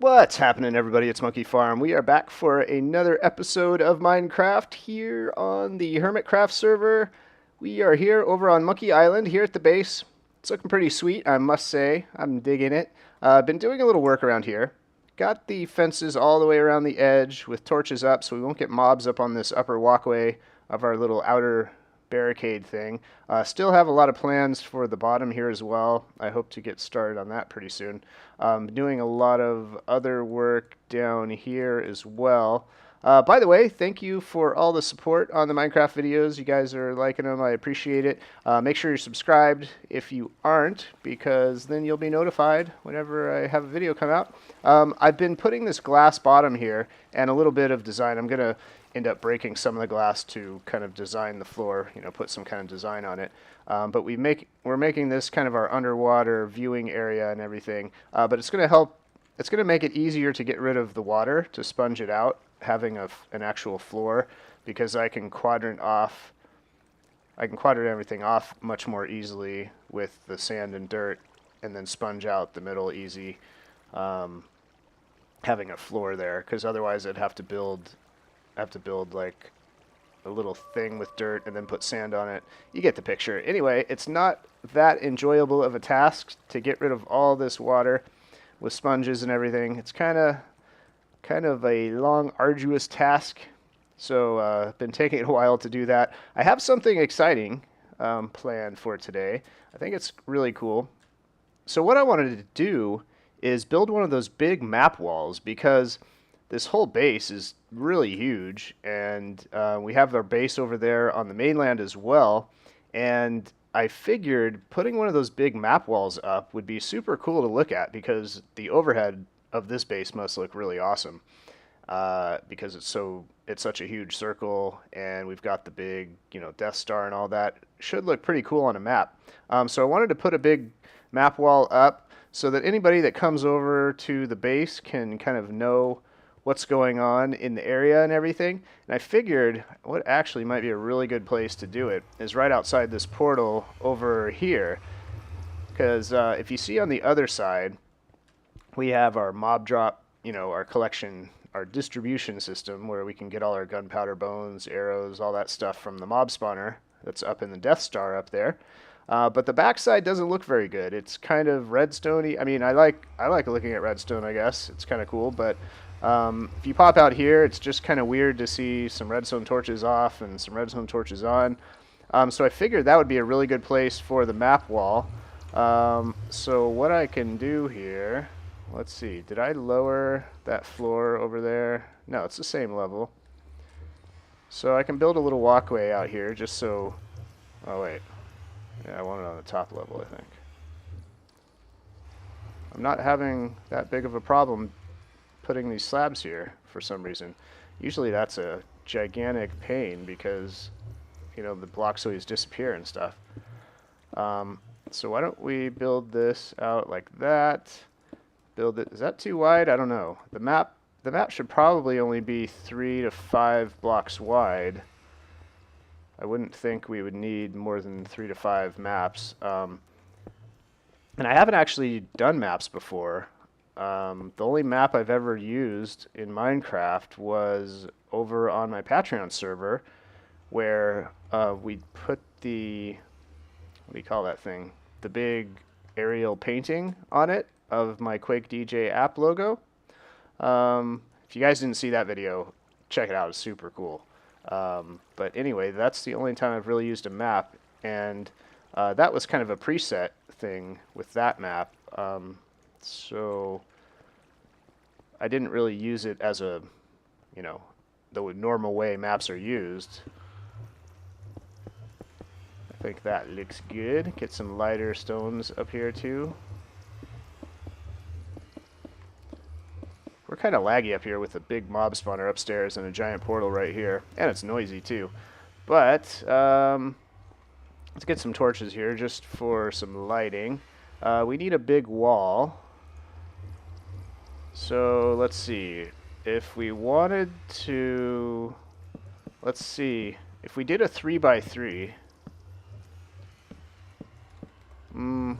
What's happening, everybody? It's Monkey Farm. We are back for another episode of Minecraft here on the Hermitcraft server. We are here over on Monkey Island here at the base. It's looking pretty sweet, I must say. I'm digging it. Been doing a little work around here. Got the fences all the way around the edge with torches up so we won't get mobs up on this upper walkway of our little outer barricade thing. Still have a lot of plans for the bottom here as well. I hope to get started on that pretty soon. Doing a lot of other work down here as well. By the way, thank you for all the support on the Minecraft videos. You guys are liking them. I appreciate it. Make sure you're subscribed if you aren't, because then you'll be notified whenever I have a video come out. I've been putting this glass bottom here and a little bit of design. I'm going to end up breaking some of the glass to kind of design the floor, put some kind of design on it. But we're making this kind of our underwater viewing area and everything. But it's going to help. It's going to make it easier to get rid of the water, to sponge it out, having an actual floor, because I can quadrant everything off much more easily with the sand and dirt, and then sponge out the middle easy, having a floor there. Because otherwise, I'd have to build like a little thing with dirt and then put sand on it. You get the picture. Anyway, it's not that enjoyable of a task to get rid of all this water with sponges and everything. It's kind of a long, arduous task. So been taking it a while to do that. I have something exciting planned for today. I think it's really cool. So what I wanted to do is build one of those big map walls, because this whole base is really huge, and we have our base over there on the mainland as well. And I figured putting one of those big map walls up would be super cool to look at, because the overhead of this base must look really awesome, because it's such a huge circle, and we've got the big Death Star and all that. Should look pretty cool on a map. So I wanted to put a big map wall up so that anybody that comes over to the base can kind of know what's going on in the area and everything. And I figured what actually might be a really good place to do it is right outside this portal over here, because if you see on the other side, we have our mob drop, our collection, our distribution system, where we can get all our gunpowder, bones, arrows, all that stuff from the mob spawner that's up in the Death Star up there. But the backside doesn't look very good. It's kind of redstone-y. I mean, I like looking at redstone, I guess. It's kind of cool, but if you pop out here, it's just kind of weird to see some redstone torches off and some redstone torches on. So I figured that would be a really good place for the map wall. So what I can do here, let's see, did I lower that floor over there? No, it's the same level. So I can build a little walkway out here just so, oh wait, yeah, I want it on the top level, I think. I'm not having that big of a problem putting these slabs here for some reason. Usually that's a gigantic pain, because the blocks always disappear and stuff. So why don't we build this out like that? Build it. Is that too wide? I don't know. The map should probably only be 3 to 5 blocks wide. I wouldn't think we would need more than 3 to 5 maps. And I haven't actually done maps before. The only map I've ever used in Minecraft was over on my Patreon server, where we put the, what do you call that thing? The big aerial painting on it of my Quake DJ app logo. If you guys didn't see that video, check it out. It's super cool. But anyway, that's the only time I've really used a map, and that was kind of a preset thing with that map. So I didn't really use it as a, the normal way maps are used. I think that looks good. Get some lighter stones up here too. We're kind of laggy up here with a big mob spawner upstairs and a giant portal right here. And it's noisy too. But let's get some torches here just for some lighting. We need a big wall. So let's see. If we wanted to, let's see. If we did a 3x3, I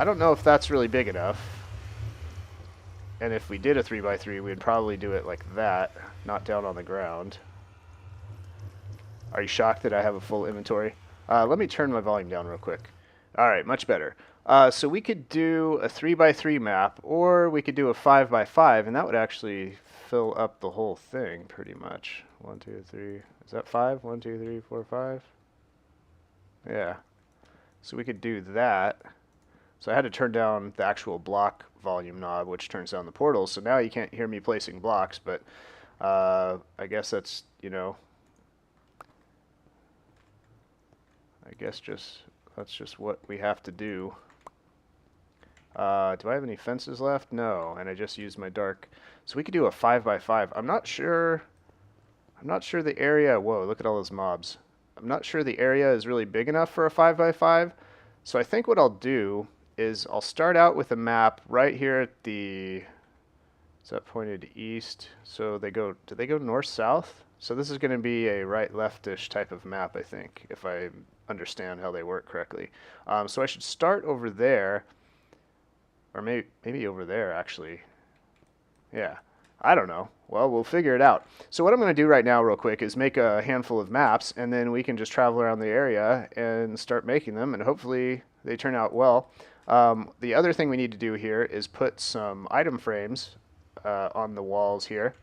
don't know if that's really big enough. And if we did a 3x3, we'd probably do it like that, not down on the ground. Are you shocked that I have a full inventory? Let me turn my volume down real quick. All right, much better. So we could do a 3x3 map, or we could do a 5x5, and that would actually fill up the whole thing pretty much. 1, 2, 3. Is that 5? 1, 2, 3, 4, 5. Yeah. So we could do that. So I had to turn down the actual block volume knob, which turns down the portals. So now you can't hear me placing blocks, but I guess that's, you know, I guess that's just what we have to do. Do I have any fences left? No, and I just used my dark. So we could do a 5x5. I'm not sure the area. Whoa, look at all those mobs. I'm not sure the area is really big enough for a 5x5. So I think what I'll do is I'll start out with a map right here at the, is that pointed east? So they go, do they go north-south? So this is going to be a right-leftish type of map, I think, if I understand how they work correctly. So I should start over there, or maybe over there, actually. Yeah, I don't know. Well, we'll figure it out. So what I'm going to do right now real quick is make a handful of maps, and then we can just travel around the area and start making them, and hopefully they turn out well. The other thing we need to do here is put some item frames on the walls here,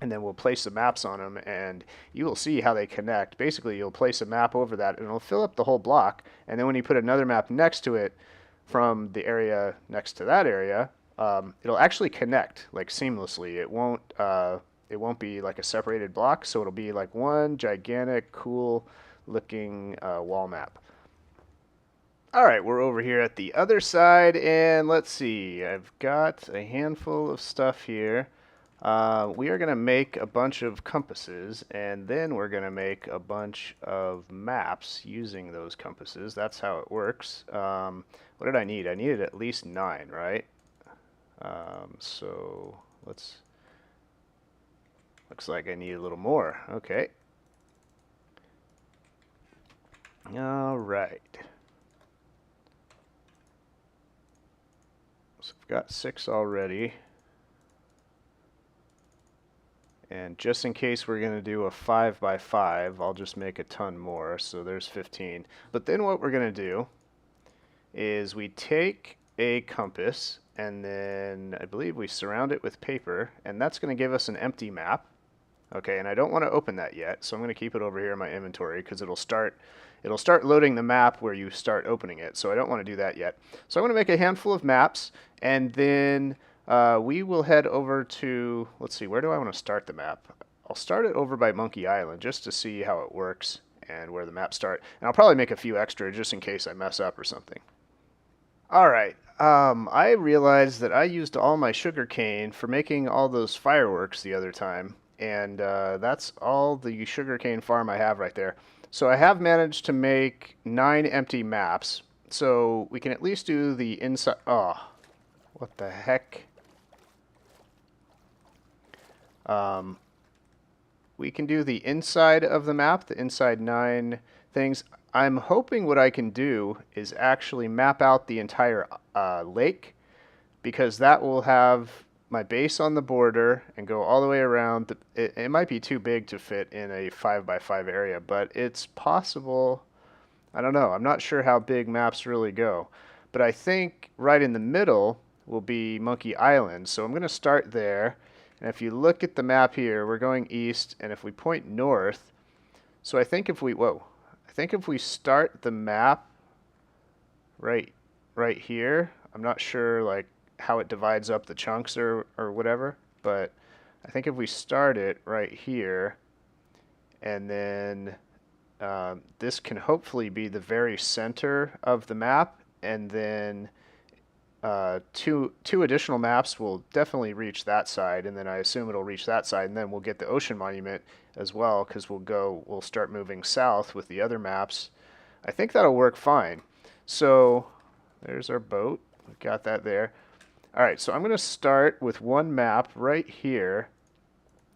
and then we'll place the maps on them, and you will see how they connect. Basically, you'll place a map over that, and it'll fill up the whole block, and then when you put another map next to it from the area next to that area, it'll actually connect like seamlessly. It won't be like a separated block, so it'll be like one gigantic, cool looking wall map. All right, we're over here at the other side, and let's see. I've got a handful of stuff here. We are going to make a bunch of compasses, and then we're going to make a bunch of maps using those compasses. That's how it works. What did I need? I needed at least 9, right? So looks like I need a little more. Okay. All right. So I've got 6 already. And just in case we're going to do a 5x5, I'll just make a ton more. So there's 15. But then what we're going to do is we take a compass, and then I believe we surround it with paper, and that's going to give us an empty map. Okay, and I don't want to open that yet, so I'm going to keep it over here in my inventory because it'll start loading the map where you start opening it. So I don't want to do that yet. So I'm going to make a handful of maps, and then we will head over to, let's see, where do I want to start the map? I'll start it over by Monkey Island just to see how it works and where the maps start. And I'll probably make a few extra just in case I mess up or something. All right. I realized that I used all my sugar cane for making all those fireworks the other time, and that's all the sugarcane farm I have right there. So I have managed to make 9 empty maps, so we can at least do the inside. Oh, what the heck? We can do the inside of the map, the inside 9 things. I'm hoping what I can do is actually map out the entire lake, because that will have my base on the border and go all the way around. It might be too big to fit in a 5x5 area, but it's possible. I don't know. I'm not sure how big maps really go. But I think right in the middle will be Monkey Island. So I'm going to start there. And if you look at the map here, we're going east. And if we point north, so I think if we, I think if we start the map right here, I'm not sure like how it divides up the chunks or whatever, but I think if we start it right here, and then this can hopefully be the very center of the map, and then two additional maps will definitely reach that side, and then I assume it'll reach that side, and then we'll get the ocean monument as well, because we'll start moving south with the other maps. I think that'll work fine. So there's our boat. We've got that there. All right, so I'm going to start with one map right here,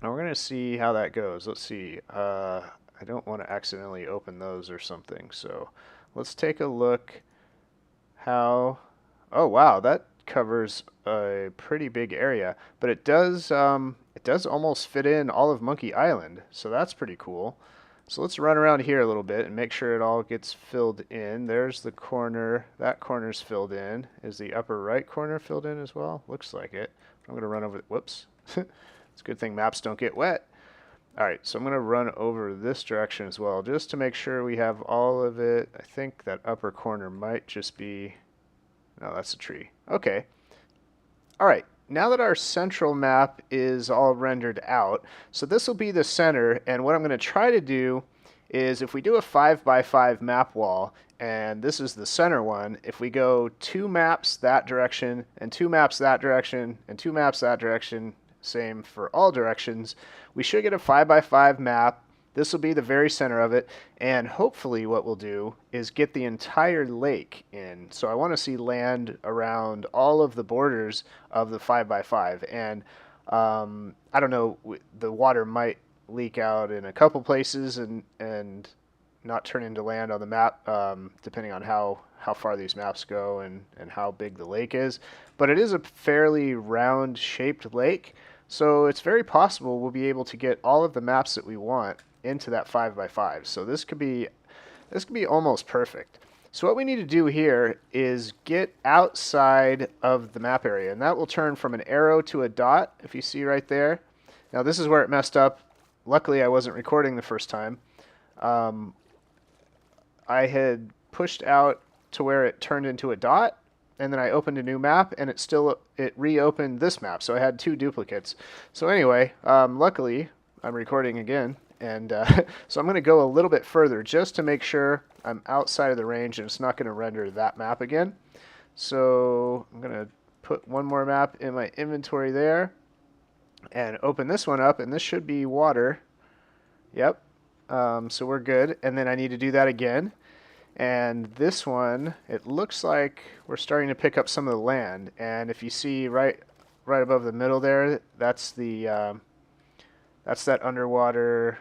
and we're going to see how that goes. Let's see. I don't want to accidentally open those or something, so let's take a look how... Oh, wow, that covers a pretty big area, but it does almost fit in all of Monkey Island, so that's pretty cool. So let's run around here a little bit and make sure it all gets filled in. There's the corner. That corner's filled in. Is the upper right corner filled in as well? Looks like it. I'm going to run over... Whoops. It's a good thing maps don't get wet. All right, so I'm going to run over this direction as well, just to make sure we have all of it. I think that upper corner might just be... No, that's a tree. Okay. All right. Now that our central map is all rendered out, so this will be the center, and what I'm going to try to do is if we do a 5x5 map wall, and this is the center one, if we go 2 maps that direction, and 2 maps that direction, and 2 maps that direction, same for all directions, we should get a 5x5 map. This will be the very center of it, and hopefully what we'll do is get the entire lake in. So I want to see land around all of the borders of the 5x5, and I don't know, the water might leak out in a couple places and not turn into land on the map, depending on how far these maps go and how big the lake is. But it is a fairly round-shaped lake, so it's very possible we'll be able to get all of the maps that we want into that 5x5. So this could be almost perfect. So what we need to do here is get outside of the map area, and that will turn from an arrow to a dot, if you see right there. Now this is where it messed up. Luckily I wasn't recording the first time. I had pushed out to where it turned into a dot, and then I opened a new map, and it reopened this map, so I had 2 duplicates. So anyway, luckily I'm recording again, and so I'm going to go a little bit further just to make sure I'm outside of the range and it's not going to render that map again. So I'm going to put one more map in my inventory there and open this one up, and this should be water. Yep. So we're good, and then I need to do that again. And this one, it looks like we're starting to pick up some of the land, and if you see right above the middle there, that's that underwater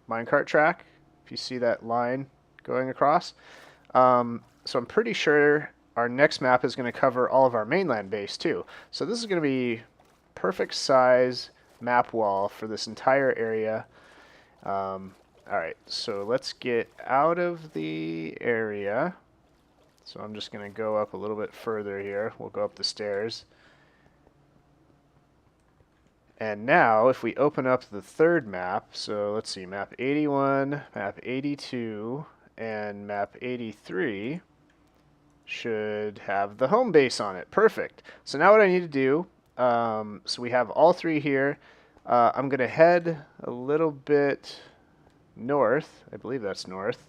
minecart track. If you see that line going across, so I'm pretty sure our next map is going to cover all of our mainland base too. So this is going to be perfect size map wall for this entire area. Alright, so let's get out of the area. So I'm just going to go up a little bit further here. We'll go up the stairs. And now, if we open up the third map, so let's see, map 81, map 82, and map 83 should have the home base on it. Perfect. So now what I need to do, so we have all 3 here. I'm going to head a little bit north. I believe that's north.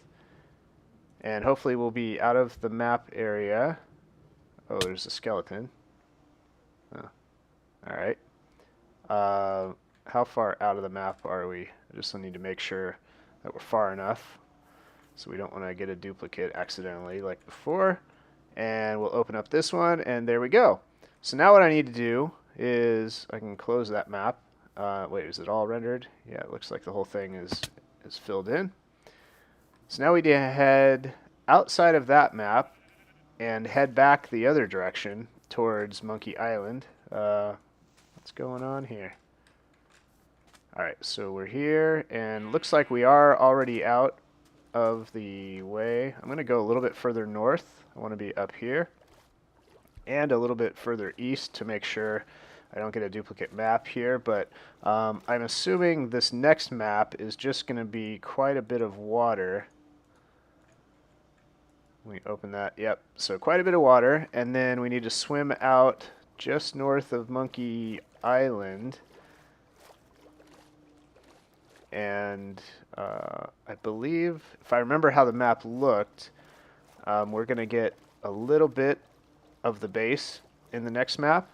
And hopefully we'll be out of the map area. Oh, there's a skeleton. Oh. Alright. How far out of the map are we? I just need to make sure that we're far enough so we don't want to get a duplicate accidentally like before. And we'll open up this one, and there we go. So now what I need to do is I can close that map. Wait, is it all rendered? Yeah, it looks like the whole thing is filled in. So now we need to head outside of that map and head back the other direction towards Monkey Island. What's going on here? Alright, so we're here, and looks like we are already out of the way. I'm going to go a little bit further north. I want to be up here. And a little bit further east to make sure I don't get a duplicate map here, but I'm assuming this next map is just going to be quite a bit of water. We open that, yep, so quite a bit of water, and then we need to swim out just north of Monkey Island. And I believe, if I remember how the map looked, we're going to get a little bit of the base in the next map.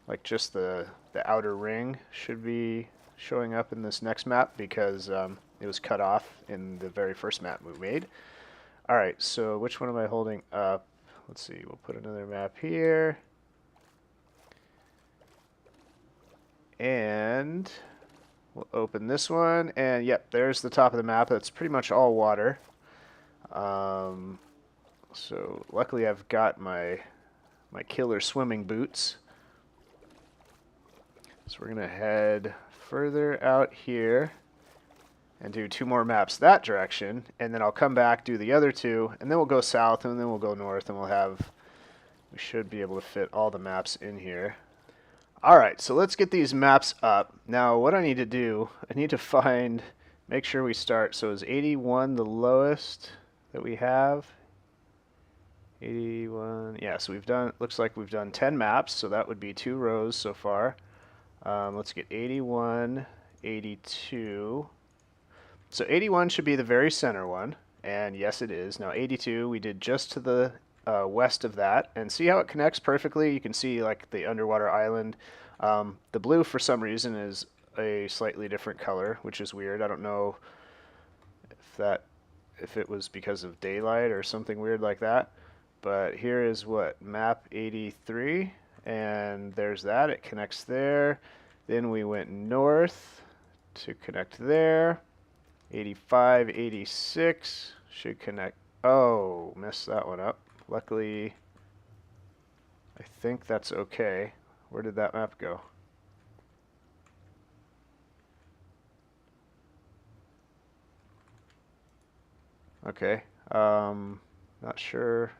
Like just the outer ring should be showing up in this next map because it was cut off in the very first map we made. Alright, so which one am I holding up? Let's see, we'll put another map here. And we'll open this one, and yep, there's the top of the map. That's pretty much all water. So luckily I've got my killer swimming boots. So we're going to head further out here and do 2 more maps that direction, and then I'll come back, do the other 2, and then we'll go south, and then we'll go north, and we should be able to fit all the maps in here. Alright, so let's get these maps up. Now what I need to do, I need to make sure we start, so is 81 the lowest that we have? 81, yeah, so looks like we've done 10 maps, so that would be 2 rows so far. Let's get 81, 82. So 81 should be the very center one, and yes it is. Now 82 we did just to the west of that, and see how it connects perfectly? You can see like the underwater island. The blue for some reason is a slightly different color, which is weird. I don't know if it was because of daylight or something weird like that. But here is what, map 83, and there's that, it connects there. Then we went north to connect there. 85, 86 should connect. Oh, messed that one up. Luckily, I think that's okay. Where did that map go? Okay, not sure.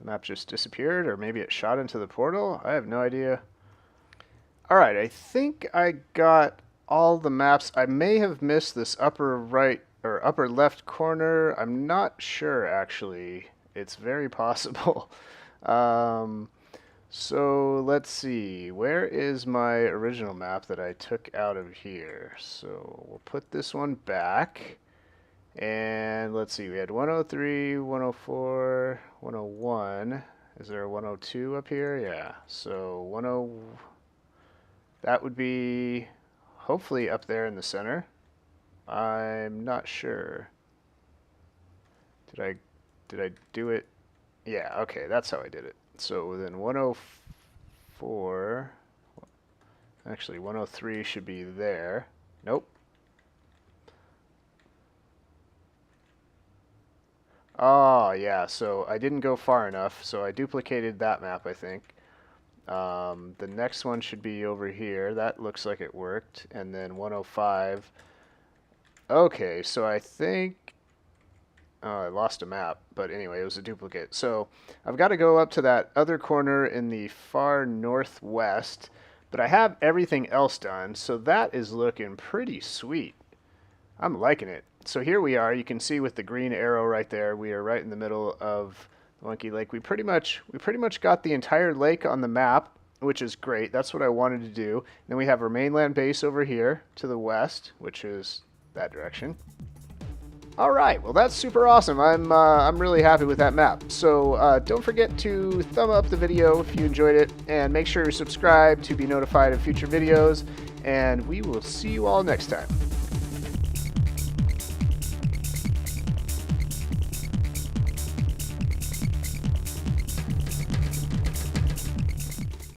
The map just disappeared, or maybe it shot into the portal? I have no idea. Alright, I think I got all the maps. I may have missed this upper right or upper left corner. I'm not sure, actually. It's very possible. So let's see. Where is my original map that I took out of here? So we'll put this one back. And let's see, we had 103, 104, 101. Is there a 102 up here? Yeah. So 10, that would be hopefully up there in the center. I'm not sure. Did I do it? Yeah, okay, that's how I did it. So then 104, actually 103 should be there. Nope. Oh, yeah, so I didn't go far enough, so I duplicated that map, I think. The next one should be over here. That looks like it worked. And then 105. Okay, so I think... Oh, I lost a map, but anyway, it was a duplicate. So I've got to go up to that other corner in the far northwest, but I have everything else done, so that is looking pretty sweet. I'm liking it. So here we are. You can see with the green arrow right there, we are right in the middle of the Monkey Lake. We pretty much got the entire lake on the map, which is great. That's what I wanted to do. Then we have our mainland base over here to the west, which is that direction. All right, well that's super awesome. I'm really happy with that map. So don't forget to thumb up the video if you enjoyed it, and make sure you're subscribed to be notified of future videos. And we will see you all next time.